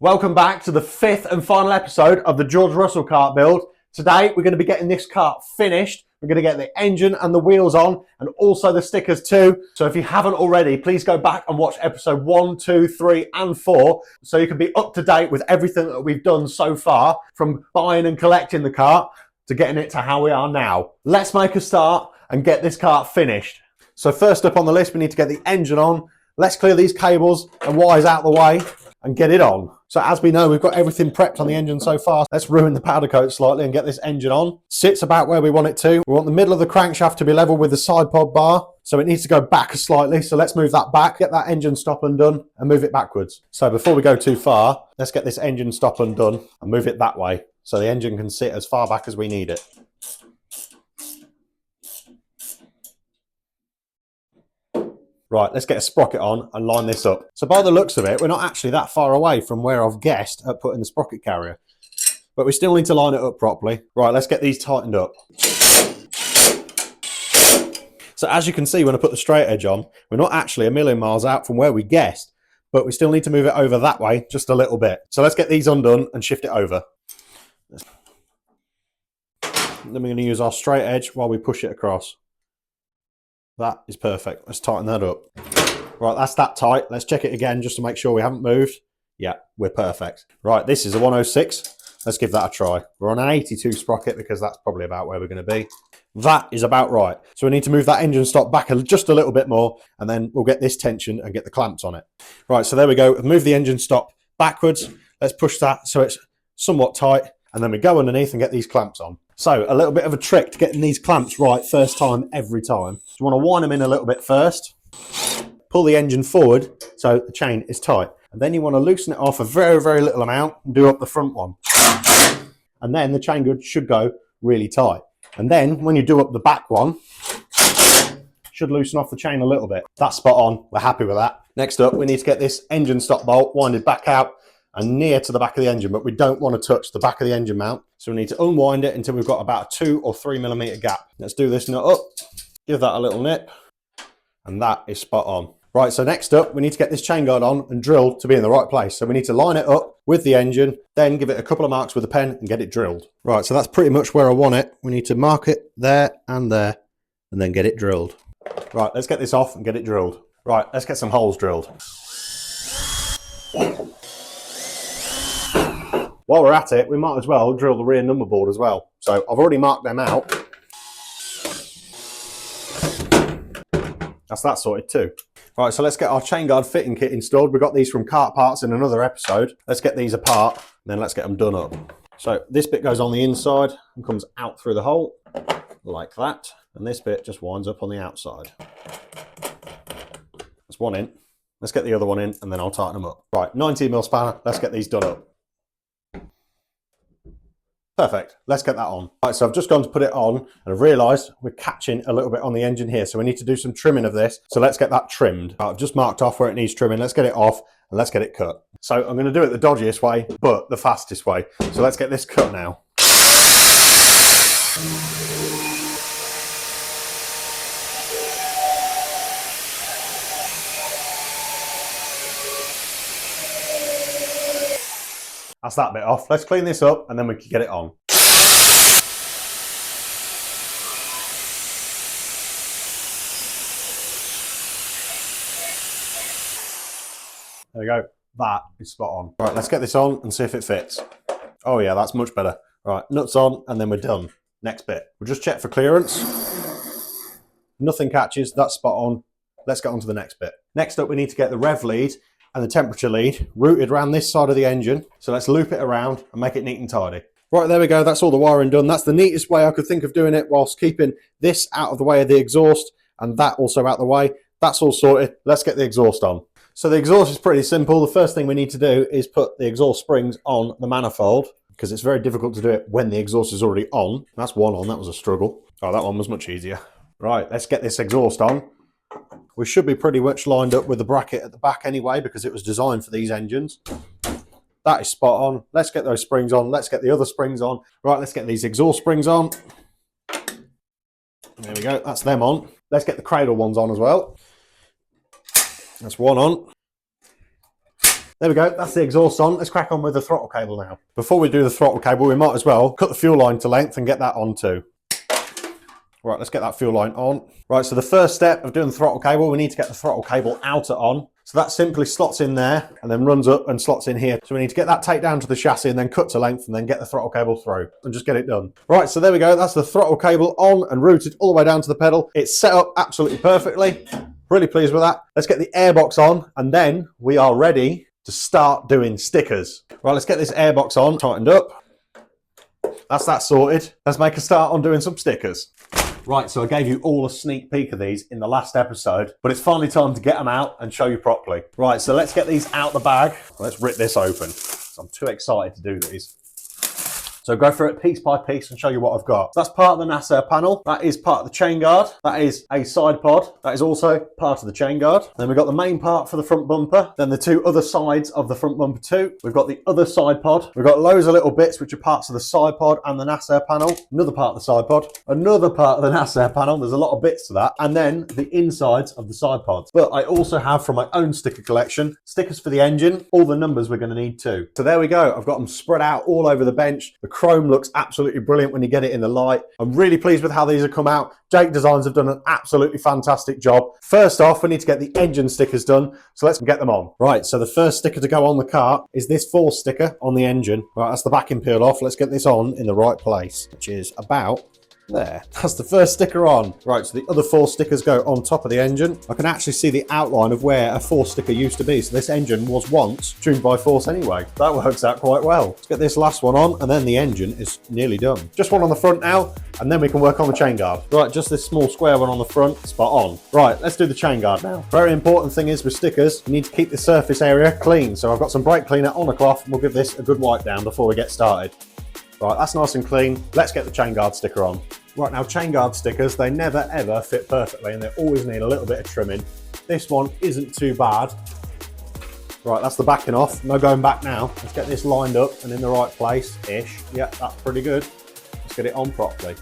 Welcome back to the fifth and final episode of the George Russell kart build. Today we're going to be getting this kart finished. We're going to get the engine and the wheels on and also the stickers too. So if you haven't already, please go back and watch episode 1, 2, 3 and 4 so you can be up to date with everything that we've done so far, from buying and collecting the kart to getting it to how we are now. Let's make a start and get this kart finished. So first up on the list, we need to get the engine on. Let's clear these cables and wires out of the way and get it on. So as we know, we've got everything prepped on the engine so far. Let's ruin the powder coat slightly and get this engine on. Sits about where we want it to. We want the middle of the crankshaft to be level with the side pod bar. So it needs to go back slightly. So let's move that back, get that engine stop undone and move it backwards. So before we go too far, let's get this engine stop undone and move it that way so the engine can sit as far back as we need it. Right, let's get a sprocket on and line this up. So by the looks of it, we're not actually that far away from where I've guessed at putting the sprocket carrier. But we still need to line it up properly. Right, let's get these tightened up. So as you can see, when I put the straight edge on, we're not actually a million miles out from where we guessed, but we still need to move it over that way just a little bit. So let's get these undone and shift it over. Then we're going to use our straight edge while we push it across. That is perfect. Let's tighten that up. Right, that's that tight. Let's check it again just to make sure we haven't moved. Yeah, we're perfect. Right, this is a 106. Let's give that a try. We're on an 82 sprocket because that's probably about where we're going to be. That is about right. So we need to move that engine stop back just a little bit more and then we'll get this tension and get the clamps on it. Right, so there we go. We've moved the engine stop backwards. Let's push that so it's somewhat tight and then we go underneath and get these clamps on. So a little bit of a trick to getting these clamps right first time, every time. So you want to wind them in a little bit first, pull the engine forward so the chain is tight. And then you want to loosen it off a very, very little amount and do up the front one. And then the chain should go really tight. And then when you do up the back one, should loosen off the chain a little bit. That's spot on. We're happy with that. Next up, we need to get this engine stop bolt winded back out and near to the back of the engine, but we don't want to touch the back of the engine mount. So we need to unwind it until we've got about a 2 or 3 millimeter gap. Let's do this nut up, give that a little nip, and that is spot on. Right, so next up, we need to get this chain guard on and drilled to be in the right place. So we need to line it up with the engine, then give it a couple of marks with a pen and get it drilled. Right, so that's pretty much where I want it. We need to mark it there, and then get it drilled. Right, let's get this off and get it drilled. Right, let's get some holes drilled. While we're at it, we might as well drill the rear number board as well. So I've already marked them out. That's that sorted too. Right, so let's get our chain guard fitting kit installed. We got these from KART Parts in another episode. Let's get these apart, and then let's get them done up. So this bit goes on the inside and comes out through the hole, like that. And this bit just winds up on the outside. That's one in. Let's get the other one in, and then I'll tighten them up. Right, 19mm spanner. Let's get these done up. Perfect, let's get that on. Right, so I've just gone to put it on and I've realised we're catching a little bit on the engine here, so we need to do some trimming of this. So let's get that trimmed. I've just marked off where it needs trimming. Let's get it off and let's get it cut. So I'm going to do it the dodgiest way, but the fastest way. So let's get this cut now. That's that bit off. Let's clean this up and then we can get it on. There we go. That is spot on. Right, let's get this on and see if it fits. Oh yeah, that's much better. Right, nuts on and then we're done. Next bit. We'll just check for clearance. Nothing catches. That's spot on. Let's get on to the next bit. Next up, we need to get the rev lead and the temperature lead routed around this side of the engine. So let's loop it around and make it neat and tidy. Right, there we go. That's all the wiring done. That's the neatest way I could think of doing it whilst keeping this out of the way of the exhaust and that also out of the way. That's all sorted. Let's get the exhaust on. So the exhaust is pretty simple. The first thing we need to do is put the exhaust springs on the manifold because it's very difficult to do it when the exhaust is already on. That's one on. That was a struggle. Oh, that one was much easier. Right, let's get this exhaust on. We should be pretty much lined up with the bracket at the back anyway because it was designed for these engines. That is spot on. Let's get those springs on. Let's get the other springs on. Right, let's get these exhaust springs on. There we go. That's them on. Let's get the cradle ones on as well. That's one on. There we go, that's the exhaust on. Let's crack on with the throttle cable now. Before we do the throttle cable, we might as well cut the fuel line to length and get that on too. Right, let's get that fuel line on. Right, so the first step of doing the throttle cable, we need to get the throttle cable outer on. So that simply slots in there and then runs up and slots in here. So we need to get that taped down to the chassis and then cut to length and then get the throttle cable through and just get it done. Right, so there we go. That's the throttle cable on and routed all the way down to the pedal. It's set up absolutely perfectly. Really pleased with that. Let's get the airbox on and then we are ready to start doing stickers. Right, let's get this airbox on, tightened up. That's that sorted. Let's make a start on doing some stickers. Right, so I gave you all a sneak peek of these in the last episode, but it's finally time to get them out and show you properly. Right, so let's get these out the bag. Let's rip this open. I'm too excited to do these. So go through it piece by piece and show you what I've got. That's part of the nacelle panel. That is part of the chain guard. That is a side pod. That is also part of the chain guard. Then we've got the main part for the front bumper. Then the two other sides of the front bumper too. We've got the other side pod. We've got loads of little bits which are parts of the side pod and the nacelle panel. Another part of the side pod. Another part of the nacelle panel. There's a lot of bits to that. And then the insides of the side pods. But I also have from my own sticker collection, stickers for the engine, all the numbers we're going to need too. So there we go. I've got them spread out all over the bench. The chrome looks absolutely brilliant when you get it in the light. I'm really pleased with how these have come out. Jake Designs have done an absolutely fantastic job. First off, we need to get the engine stickers done, so let's get them on. Right, so the first sticker to go on the kart is this force sticker on the engine. Right, that's the backing peeled off. Let's get this on in the right place, which is about there. That's the first sticker on. Right, so the other four stickers go on top of the engine. I can actually see the outline of where a force sticker used to be. So this engine was once tuned by force anyway. That works out quite well. Let's get this last one on and then the engine is nearly done. Just one on the front now and then we can work on the chain guard. Right, just this small square one on the front, spot on. Right, let's do the chain guard now. Very important thing is with stickers, you need to keep the surface area clean. So I've got some brake cleaner on a cloth and we'll give this a good wipe down before we get started. Right, that's nice and clean. Let's get the chain guard sticker on. Right, now chain guard stickers, they never ever fit perfectly and they always need a little bit of trimming. This one isn't too bad. Right, that's the backing off. No going back now. Let's get this lined up and in the right place-ish. Yep, that's pretty good. Let's get it on properly.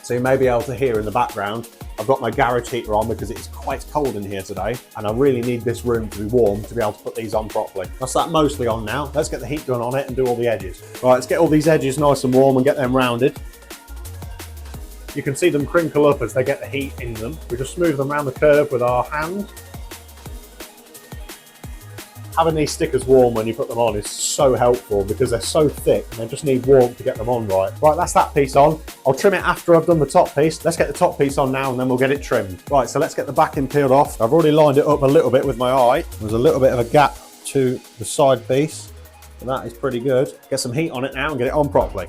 So you may be able to hear in the background, I've got my garage heater on because it's quite cold in here today and I really need this room to be warm to be able to put these on properly. That's that mostly on now. Let's get the heat gun on it and do all the edges. Right, let's get all these edges nice and warm and get them rounded. You can see them crinkle up as they get the heat in them. We just smooth them around the curve with our hand. Having these stickers warm when you put them on is so helpful because they're so thick and they just need warmth to get them on right. Right, that's that piece on. I'll trim it after I've done the top piece. Let's get the top piece on now and then we'll get it trimmed. Right, so let's get the backing peeled off. I've already lined it up a little bit with my eye. There's a little bit of a gap to the side piece, and that is pretty good. Get some heat on it now and get it on properly.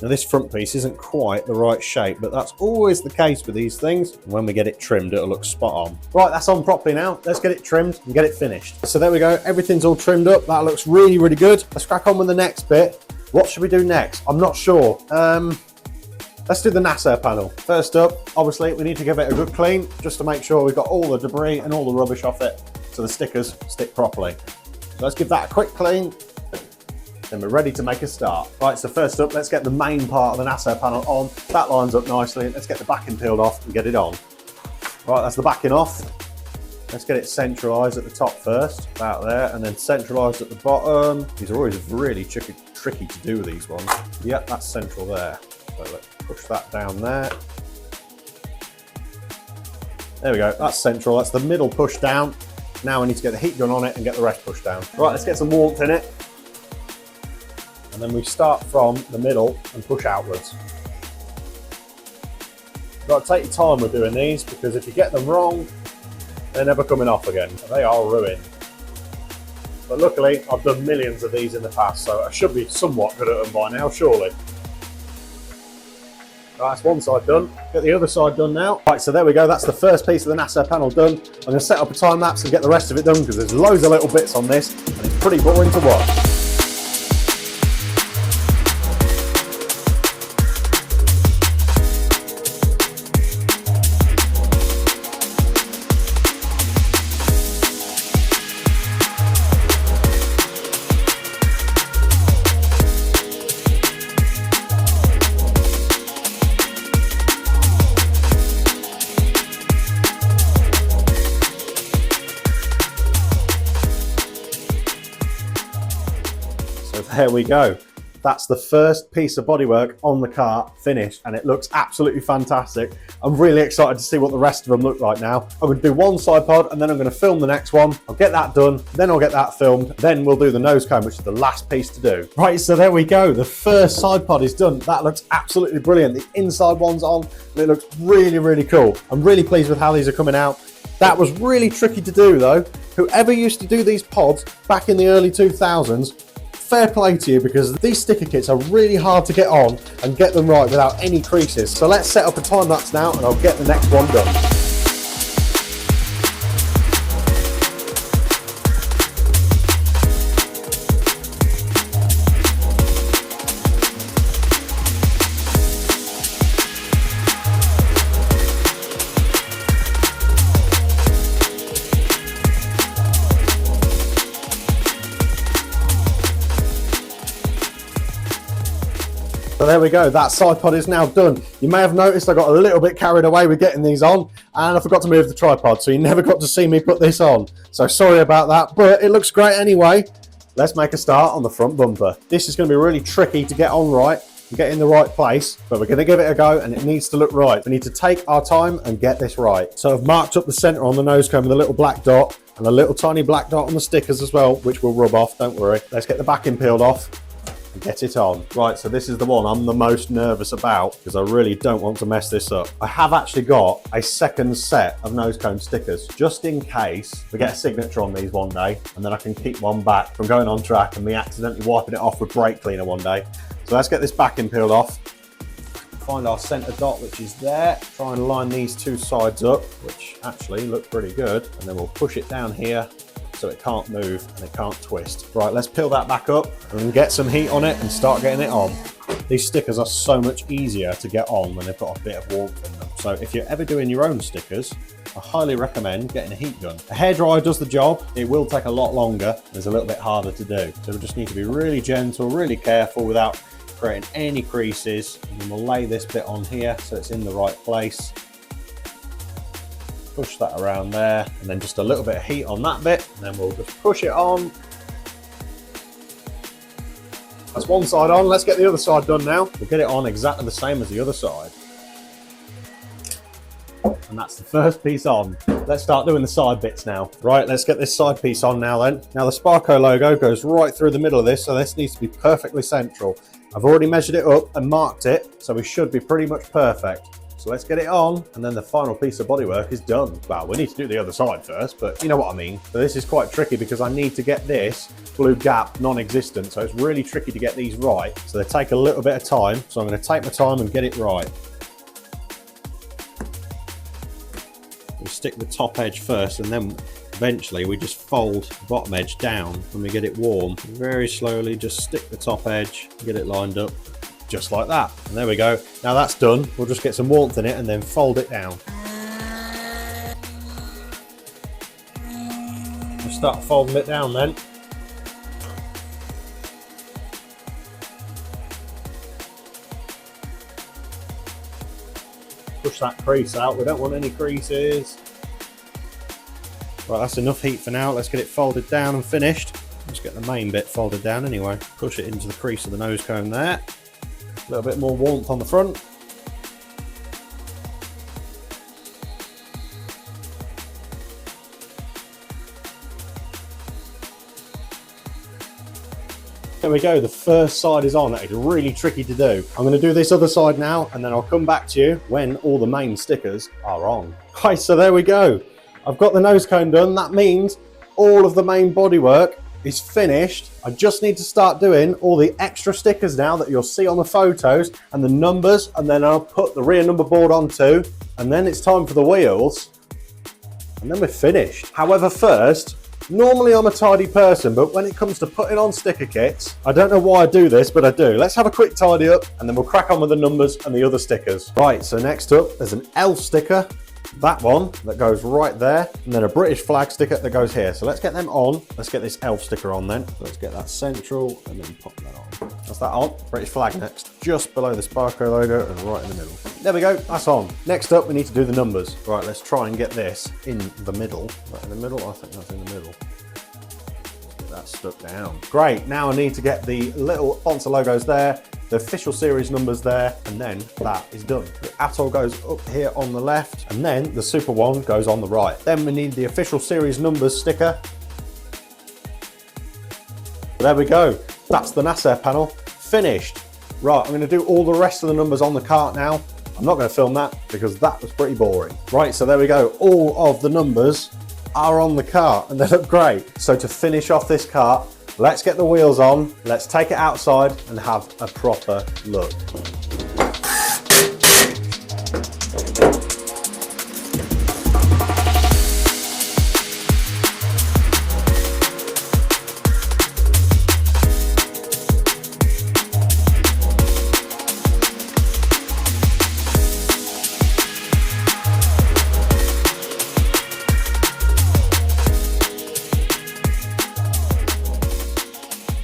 Now this front piece isn't quite the right shape, but that's always the case with these things. And when we get it trimmed, it'll look spot on. Right, that's on properly now. Let's get it trimmed and get it finished. So there we go. Everything's all trimmed up. That looks really, really good. Let's crack on with the next bit. What should we do next? I'm not sure. Let's do the nacelle panel. First up, obviously, we need to give it a good clean just to make sure we've got all the debris and all the rubbish off it so the stickers stick properly. So let's give that a quick clean. Then we're ready to make a start. Right, so first up, let's get the main part of the nacelle panel on. That lines up nicely. Let's get the backing peeled off and get it on. Right, that's the backing off. Let's get it centralised at the top first, about there, and then centralised at the bottom. These are always really tricky to do, these ones. Yep, that's central there. So let's push that down there. There we go, that's central. That's the middle push down. Now we need to get the heat gun on it and get the rest pushed down. Right, let's get some warmth in it. And then we start from the middle and push outwards. You've got to take your time with doing these because if you get them wrong, they're never coming off again. They are ruined. But luckily, I've done millions of these in the past, so I should be somewhat good at them by now, surely. Right, that's one side done. Get the other side done now. Right, so there we go. That's the first piece of the nacelle panel done. I'm going to set up a time lapse and get the rest of it done because there's loads of little bits on this and it's pretty boring to watch. there we go. That's the first piece of bodywork on the KART finished, and it looks absolutely fantastic. I'm really excited to see what the rest of them look like now. I'm going to do one side pod and then I'm going to film the next one. I'll get that done, then I'll get that filmed, then we'll do the nose cone, which is the last piece to do. Right, so there we go. The first side pod is done. That looks absolutely brilliant. The inside one's on, and it looks really, really cool. I'm really pleased with how these are coming out. That was really tricky to do though. Whoever used to do these pods back in the early 2000s, fair play to you, because these sticker kits are really hard to get on and get them right without any creases. So let's set up a time lapse now and I'll get the next one done. So there we go, that side pod is now done. You may have noticed I got a little bit carried away with getting these on, and I forgot to move the tripod, so you never got to see me put this on. So sorry about that, but it looks great anyway. Let's make a start on the front bumper. This is going to be really tricky to get on right and get in the right place, but we're going to give it a go, and it needs to look right. We need to take our time and get this right. So I've marked up the center on the nose cone with a little black dot and a little tiny black dot on the stickers as well, which will rub off, don't worry. Let's get the backing peeled off and get it on. Right, so this is the one I'm the most nervous about because I really don't want to mess this up. I have actually got a second set of nose cone stickers just in case we get a signature on these one day, and then I can keep one back from going on track and me accidentally wiping it off with brake cleaner one day. So let's get this backing peeled off. Find our center dot, which is there. Try and line these two sides up, which actually look pretty good. And then we'll push it down here so it can't move and it can't twist. Right, let's peel that back up and get some heat on it and start getting it on. These stickers are so much easier to get on when they've got a bit of warmth in them. So if you're ever doing your own stickers, I highly recommend getting a heat gun. A hairdryer does the job. It will take a lot longer. It's a little bit harder to do. So we just need to be really gentle, really careful without creating any creases. And then we'll lay this bit on here so it's in the right place. Push that around there, and then just a little bit of heat on that bit, and then we'll just push it on. That's one side on. Let's get the other side done now. We'll get it on exactly the same as the other side. And that's the first piece on. Let's start doing the side bits now. Right, let's get this side piece on now then. Now the Sparco logo goes right through the middle of this, so this needs to be perfectly central. I've already measured it up and marked it, so we should be pretty much perfect. So let's get it on, and then the final piece of bodywork is done. Well, we need to do the other side first, but you know what I mean. So this is quite tricky because I need to get this blue gap non-existent, so it's really tricky to get these right. So they take a little bit of time, so I'm going to take my time and get it right. We stick the top edge first, and then eventually we just fold the bottom edge down when we get it warm. Very slowly, just stick the top edge, get it lined up. Just like that, and there we go. Now that's done, we'll just get some warmth in it and then fold it down. We'll start folding it down then. Push that crease out, we don't want any creases. Right, that's enough heat for now. Let's get it folded down and finished. Let's get the main bit folded down anyway. Push it into the crease of the nose cone there. A little bit more warmth on the front. There we go, the first side is on. It's really tricky to do. I'm going to do this other side now, and then I'll come back to you when all the main stickers are on. Right, so there we go. I've got the nose cone done. That means all of the main bodywork is finished. I just need to start doing all the extra stickers now that you'll see on the photos and the numbers, and then I'll put the rear number board on too, and then it's time for the wheels, and then we're finished. However, first, normally I'm a tidy person, but when it comes to putting on sticker kits, I don't know why I do this, but I do. Let's have a quick tidy up and then we'll crack on with the numbers and the other stickers. Right, so next up there's an elf sticker, that one that goes right there, and then a British flag sticker that goes here. So let's get them on. Let's get this elf sticker on then. Let's get that central and then pop that on. That's that on. British flag next, just below the Sparco logo and right in the middle. There we go, that's on. Next up we need to do the numbers. Right, let's try and get this in the middle. Right in the middle, I think that's in the middle. Let's get that stuck down. Great, now I need to get the little sponsor logos there, the official series numbers there, and then that is done. The Atoll goes up here on the left, and then the Super One goes on the right. Then we need the official series numbers sticker. There we go. That's the NASA panel finished. Right, I'm going to do all the rest of the numbers on the kart now. I'm not going to film that because that was pretty boring. Right, so there we go. All of the numbers are on the kart and they look great. So to finish off this kart, let's get the wheels on, let's take it outside and have a proper look.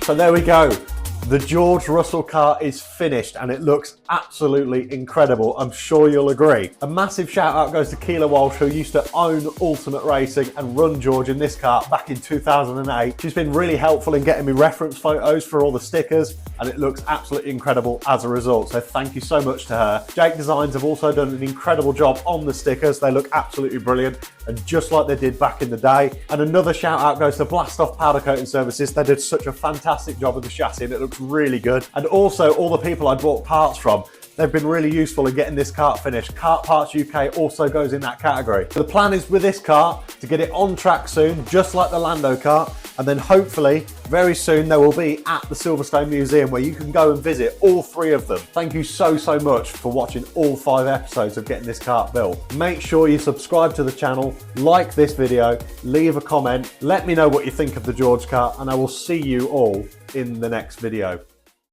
So there we go. The George Russell kart is finished and it looks absolutely incredible. I'm sure you'll agree. A massive shout out goes to Keela Walsh, who used to own Ultimate Racing and run George in this kart back in 2008. She's been really helpful in getting me reference photos for all the stickers and it looks absolutely incredible as a result. So thank you so much to her. Jake Designs have also done an incredible job on the stickers. They look absolutely brilliant and just like they did back in the day. And another shout out goes to Blast Off Powder Coating Services. They did such a fantastic job with the chassis and it looks really good. And also all the people I bought parts from, they've been really useful in getting this kart finished. Kart Parts UK also goes in that category. The plan is with this kart to get it on track soon, just like the Lando kart, and then hopefully very soon they will be at the Silverstone Museum where you can go and visit all three of them. Thank you so much for watching all 5 episodes of getting this kart built. Make sure you subscribe to the channel, like this video, leave a comment, let me know what you think of the George kart, and I will see you all in the next video.